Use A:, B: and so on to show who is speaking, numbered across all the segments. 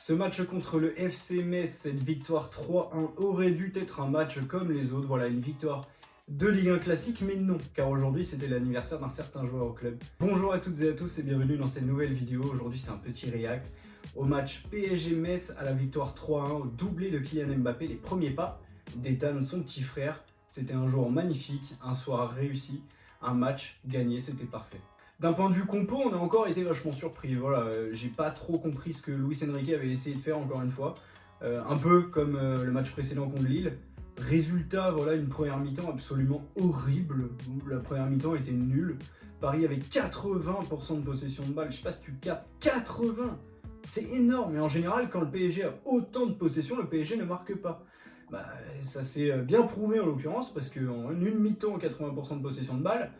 A: Ce match contre le FC Metz, cette victoire 3-1 aurait dû être un match comme les autres. Voilà, une victoire de Ligue 1 classique, mais non, car aujourd'hui c'était l'anniversaire d'un certain joueur au club. Bonjour à toutes et à tous et bienvenue dans cette nouvelle vidéo. Aujourd'hui c'est un petit react au match PSG Metz, à la victoire 3-1, au doublé de Kylian Mbappé, les premiers pas d'Ethan, son petit frère. C'était un jour magnifique, un soir réussi, un match gagné, c'était parfait. D'un point de vue compo, on a encore été vachement surpris. Voilà, j'ai pas trop compris ce que Luis Enrique avait essayé de faire encore une fois. Un peu comme le match précédent contre Lille. Résultat, voilà, une première mi-temps absolument horrible. La première mi-temps était nulle. Paris avait 80% de possession de balle. Je sais pas si tu captes, 80. C'est énorme. Et en général, quand le PSG a autant de possession, le PSG ne marque pas. Bah, ça s'est bien prouvé en l'occurrence, parce qu'en une mi-temps, 80% de possession de balle,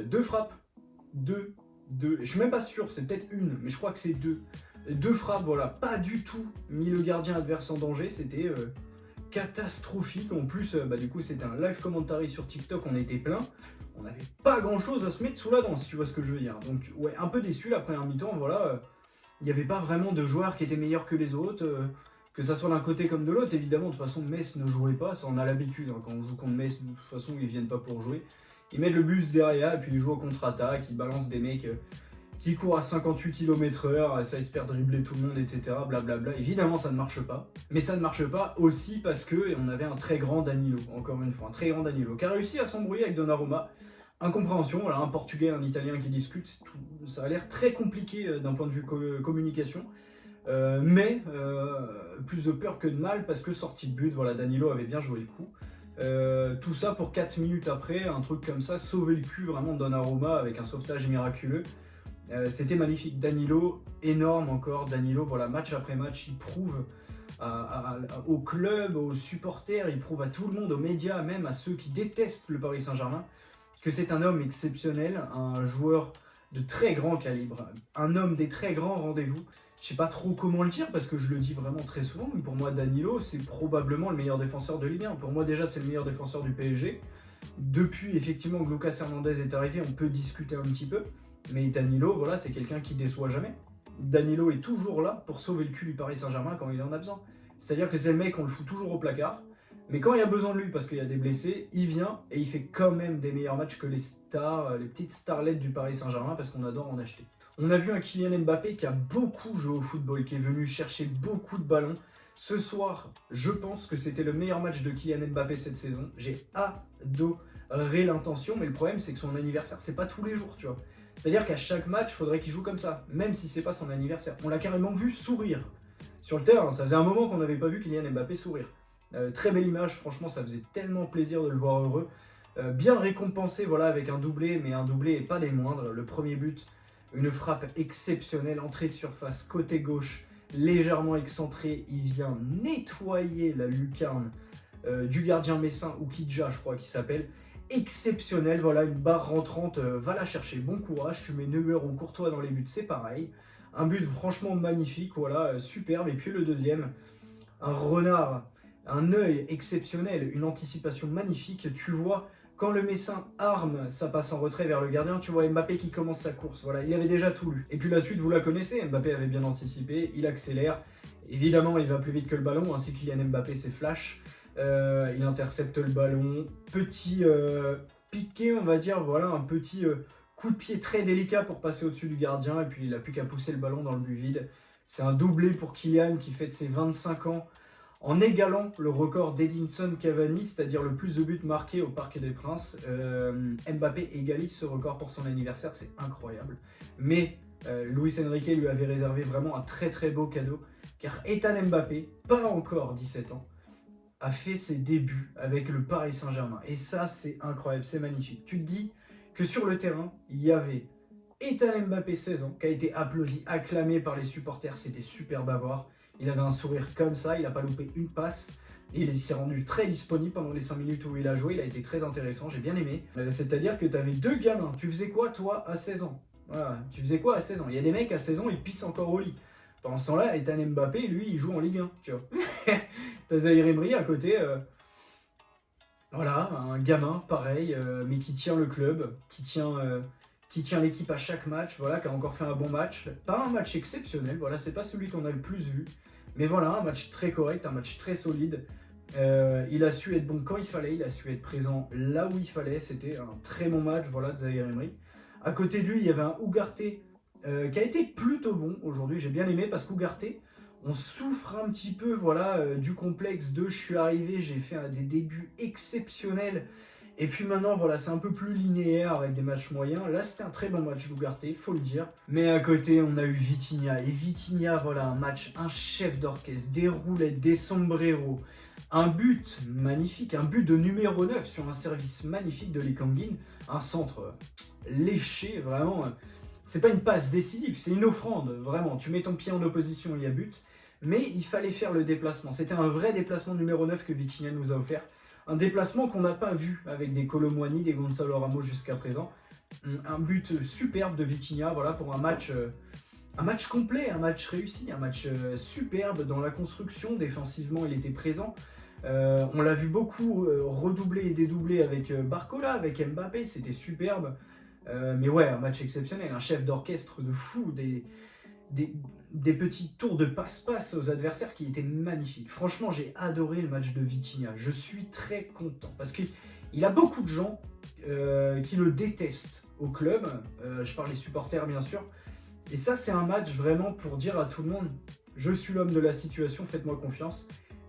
A: deux frappes. Deux, je suis même pas sûr, c'est peut-être une, mais je crois que c'est deux. Deux frappes, voilà, pas du tout mis le gardien adverse en danger, c'était catastrophique. En plus, du coup, c'était un live commentary sur TikTok, on était plein. On n'avait pas grand-chose à se mettre sous la dent, si tu vois ce que je veux dire. Donc, ouais, un peu déçu la première mi-temps, voilà. Il n'y avait pas vraiment de joueurs qui étaient meilleurs que les autres, que ça soit d'un côté comme de l'autre. Évidemment, de toute façon, Metz ne jouait pas, ça on a l'habitude. Hein, quand on joue contre Metz, de toute façon, ils viennent pas pour jouer. Ils mettent le bus derrière et puis ils jouent au contre-attaque, ils balancent des mecs qui courent à 58 km/h, ça espère dribbler tout le monde, etc. Blablabla. Évidemment, ça ne marche pas. Mais ça ne marche pas aussi parce qu'on avait un très grand Danilo, encore une fois, un très grand Danilo, qui a réussi à s'embrouiller avec Donnarumma. Incompréhension, voilà, un Portugais, un Italien qui discutent, ça a l'air très compliqué d'un point de vue communication. Mais plus de peur que de mal parce que sortie de but, voilà, Danilo avait bien joué le coup. Tout ça pour 4 minutes après, un truc comme ça, sauver le cul vraiment de Donnarumma avec un sauvetage miraculeux. C'était magnifique. Danilo, énorme encore. Danilo, voilà, match après match, il prouve au club, aux supporters, il prouve à tout le monde, aux médias, même à ceux qui détestent le Paris Saint-Germain, que c'est un homme exceptionnel, un joueur de très grand calibre, un homme des très grands rendez-vous. Je sais pas trop comment le dire parce que je le dis vraiment très souvent, mais pour moi Danilo c'est probablement le meilleur défenseur de Ligue 1. Pour moi déjà c'est le meilleur défenseur du PSG. Depuis effectivement que Lucas Hernandez est arrivé, on peut discuter un petit peu, mais Danilo voilà, c'est quelqu'un qui déçoit jamais. Danilo est toujours là pour sauver le cul du Paris Saint-Germain quand il en a besoin. C'est-à-dire que c'est le mec, on le fout toujours au placard, mais quand il y a besoin de lui parce qu'il y a des blessés, il vient et il fait quand même des meilleurs matchs que les stars, les petites starlettes du Paris Saint-Germain parce qu'on adore en acheter. On a vu un Kylian Mbappé qui a beaucoup joué au football, qui est venu chercher beaucoup de ballons. Ce soir, je pense que c'était le meilleur match de Kylian Mbappé cette saison. J'ai adoré l'intention, mais le problème c'est que son anniversaire, c'est pas tous les jours, tu vois. C'est-à-dire qu'à chaque match, il faudrait qu'il joue comme ça, même si c'est pas son anniversaire. On l'a carrément vu sourire sur le terrain. Ça faisait un moment qu'on n'avait pas vu Kylian Mbappé sourire. Très belle image, franchement, ça faisait tellement plaisir de le voir heureux. Bien récompensé, voilà, avec un doublé, mais un doublé et pas des moindres. Le premier but, une frappe exceptionnelle, entrée de surface, côté gauche, légèrement excentré. Il vient nettoyer la lucarne du gardien messin, ou Kidja, je crois qu'il s'appelle. Exceptionnel, voilà, une barre rentrante, va la chercher, bon courage. Tu mets Neuer ou Courtois dans les buts, c'est pareil. Un but franchement magnifique, voilà, superbe. Et puis le deuxième, un renard, un œil exceptionnel, une anticipation magnifique. Tu vois, quand le Messin arme sa passe en retrait vers le gardien, tu vois Mbappé qui commence sa course. Voilà, il avait déjà tout lu. Et puis la suite, vous la connaissez, Mbappé avait bien anticipé, il accélère. Évidemment, il va plus vite que le ballon, ainsi que Kylian Mbappé, c'est flash. Il intercepte le ballon. Petit piqué, on va dire, voilà, un petit coup de pied très délicat pour passer au-dessus du gardien. Et puis il n'a plus qu'à pousser le ballon dans le but vide. C'est un doublé pour Kylian qui fête ses 25 ans. En égalant le record d'Edinson Cavani, c'est-à-dire le plus de buts marqués au Parc des Princes, Mbappé égalise ce record pour son anniversaire, c'est incroyable. Mais Luis Enrique lui avait réservé vraiment un très très beau cadeau, car Ethan Mbappé, pas encore 17 ans, a fait ses débuts avec le Paris Saint-Germain. Et ça, c'est incroyable, c'est magnifique. Tu te dis que sur le terrain, il y avait Ethan Mbappé, 16 ans, qui a été applaudi, acclamé par les supporters, c'était super bavard. Il avait un sourire comme ça, il n'a pas loupé une passe. Et il s'est rendu très disponible pendant les 5 minutes où il a joué, il a été très intéressant, j'ai bien aimé. C'est-à-dire que tu avais deux gamins, tu faisais quoi toi à 16 ans? Voilà, tu faisais quoi à 16 ans? Il y a des mecs à 16 ans, ils pissent encore au lit. Pendant ce temps-là, Ethan Mbappé, lui, il joue en Ligue 1, tu vois. T'as Zaïre Emery à côté, voilà, un gamin pareil, mais qui tient le club, qui tient l'équipe à chaque match, voilà, qui a encore fait un bon match. Pas un match exceptionnel, voilà, c'est pas celui qu'on a le plus vu, Mais voilà, un match très correct, un match très solide. Il a su être bon quand il fallait, il a su être présent là où il fallait. C'était un très bon match, voilà, de Zaïre Emery. À côté de lui, il y avait un Ugarte qui a été plutôt bon aujourd'hui. J'ai bien aimé parce qu'Ugarte, on souffre un petit peu, voilà, du complexe de je suis arrivé, j'ai fait des débuts exceptionnels. Et puis maintenant, voilà, c'est un peu plus linéaire avec des matchs moyens. Là, c'était un très bon match d'Ugarte, faut le dire. Mais à côté, on a eu Vitinha. Et Vitinha, voilà, un match, un chef d'orchestre, des roulettes, des sombreros. Un but magnifique, un but de numéro 9 sur un service magnifique de Lee Kang-in. Un centre léché, vraiment. C'est pas une passe décisive, c'est une offrande, vraiment. Tu mets ton pied en opposition, il y a but. Mais il fallait faire le déplacement. C'était un vrai déplacement numéro 9 que Vitinha nous a offert. Un déplacement qu'on n'a pas vu avec des Kolo Muani, des Gonçalo Ramos jusqu'à présent. Un but superbe de Vitinha, voilà, pour un match complet, un match réussi, un match superbe dans la construction. Défensivement, il était présent. On l'a vu beaucoup redoubler et dédoubler avec Barcola, avec Mbappé, c'était superbe. Mais ouais, un match exceptionnel, un chef d'orchestre de fou, des petits tours de passe-passe aux adversaires qui étaient magnifiques. Franchement, j'ai adoré le match de Vitinha. Je suis très content parce qu'il a beaucoup de gens qui le détestent au club. Je parle des supporters, bien sûr. Et ça, c'est un match vraiment pour dire à tout le monde « Je suis l'homme de la situation, faites-moi confiance ».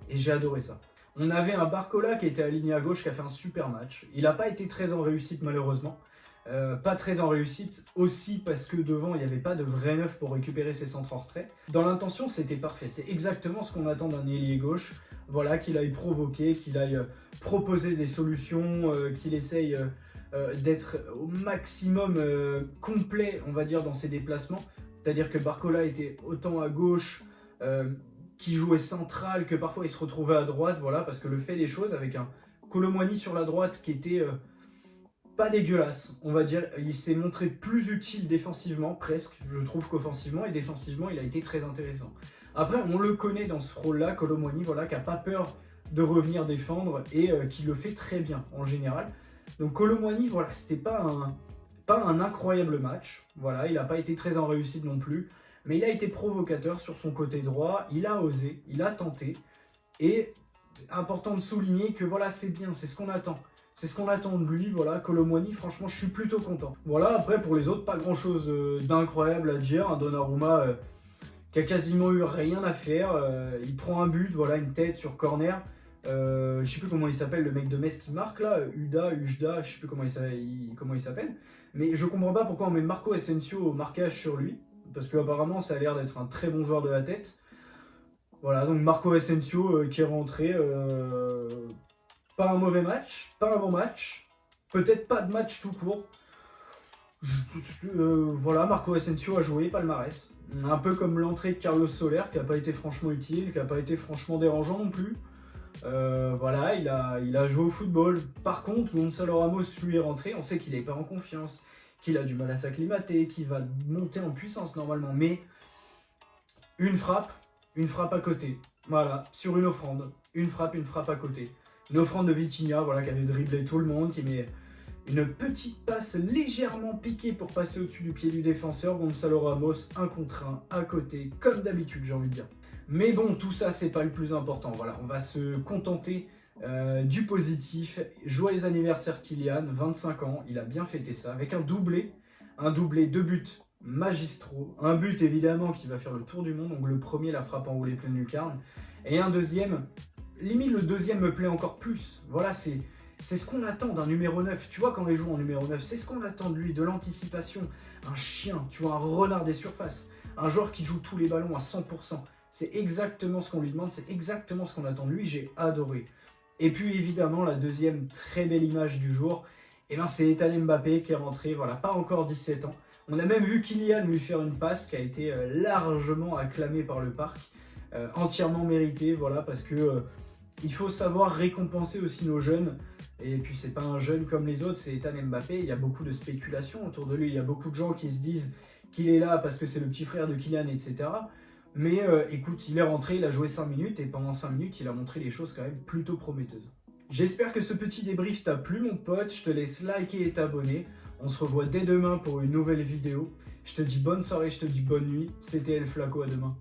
A: Et j'ai adoré ça. On avait un Barcola qui était aligné à gauche, qui a fait un super match. Il n'a pas été très en réussite, malheureusement. Pas très en réussite aussi parce que devant il n'y avait pas de vrai neuf pour récupérer ses centres en retrait. Dans l'intention c'était parfait, c'est exactement ce qu'on attend d'un ailier gauche. Voilà, qu'il aille provoquer, qu'il aille proposer des solutions, qu'il essaye d'être au maximum complet, on va dire, dans ses déplacements. C'est-à-dire que Barcola était autant à gauche qui jouait central que parfois il se retrouvait à droite, voilà, parce que le fait des choses avec un Kolo Muani sur la droite qui était pas dégueulasse, on va dire. Il s'est montré plus utile défensivement, presque, je trouve qu'offensivement, et défensivement, il a été très intéressant. Après, on le connaît dans ce rôle-là, Kolo Muani, voilà, qui n'a pas peur de revenir défendre et qui le fait très bien, en général. Donc Kolo Muani, voilà, c'était pas un incroyable match, voilà, il n'a pas été très en réussite non plus, mais il a été provocateur sur son côté droit, il a osé, il a tenté, et important de souligner que voilà, c'est bien, c'est ce qu'on attend. C'est ce qu'on attend de lui, voilà, Kolo Muani, franchement, je suis plutôt content. Voilà, après, pour les autres, pas grand-chose d'incroyable à dire. Un Donnarumma qui a quasiment eu rien à faire. Il prend un but, voilà, une tête sur corner. Je sais plus comment il s'appelle, le mec de Metz qui marque, là, Ujda, je sais plus comment il s'appelle. Mais je comprends pas pourquoi on met Marco Asensio au marquage sur lui. Parce qu'apparemment, ça a l'air d'être un très bon joueur de la tête. Voilà, donc Marco Asensio qui est rentré... Pas un mauvais match, pas un bon match, peut-être pas de match tout court. Voilà, Marco Asensio a joué, palmarès. Un peu comme l'entrée de Carlos Soler, qui n'a pas été franchement utile, qui n'a pas été franchement dérangeant non plus. Voilà, il a joué au football. Par contre, Gonçalo Ramos lui est rentré, on sait qu'il n'est pas en confiance, qu'il a du mal à s'acclimater, qu'il va monter en puissance normalement. Mais une frappe à côté. Voilà, sur une offrande, une frappe à côté. Une offrande de Vitinha, voilà, qui avait dribblé tout le monde, qui met une petite passe légèrement piquée pour passer au-dessus du pied du défenseur. Gonçalo Ramos, 1 contre 1 à côté, comme d'habitude, j'ai envie de dire. Mais bon, tout ça, c'est pas le plus important. Voilà, on va se contenter du positif. Joyeux anniversaire Kylian, 25 ans, il a bien fêté ça, avec un doublé, 2 buts magistraux, un but évidemment qui va faire le tour du monde, donc le premier, la frappe enroulée pleine lucarne, et un deuxième. Limite, le deuxième me plaît encore plus. Voilà, c'est ce qu'on attend d'un numéro 9. Tu vois, quand il joue en numéro 9, c'est ce qu'on attend de lui, de l'anticipation. Un chien, tu vois, un renard des surfaces. Un joueur qui joue tous les ballons à 100%. C'est exactement ce qu'on lui demande, c'est exactement ce qu'on attend de lui. J'ai adoré. Et puis, évidemment, la deuxième très belle image du jour, c'est Ethan Mbappé qui est rentré. Voilà, pas encore 17 ans. On a même vu Kylian lui faire une passe qui a été largement acclamée par le parc. Entièrement méritée, voilà, parce que... il faut savoir récompenser aussi nos jeunes. Et puis c'est pas un jeune comme les autres, c'est Ethan Mbappé. Il y a beaucoup de spéculations autour de lui. Il y a beaucoup de gens qui se disent qu'il est là parce que c'est le petit frère de Kylian, etc. Mais écoute, il est rentré, il a joué 5 minutes. Et pendant 5 minutes, il a montré des choses quand même plutôt prometteuses. J'espère que ce petit débrief t'a plu, mon pote. Je te laisse liker et t'abonner. On se revoit dès demain pour une nouvelle vidéo. Je te dis bonne soirée, je te dis bonne nuit. C'était El Flaco, à demain.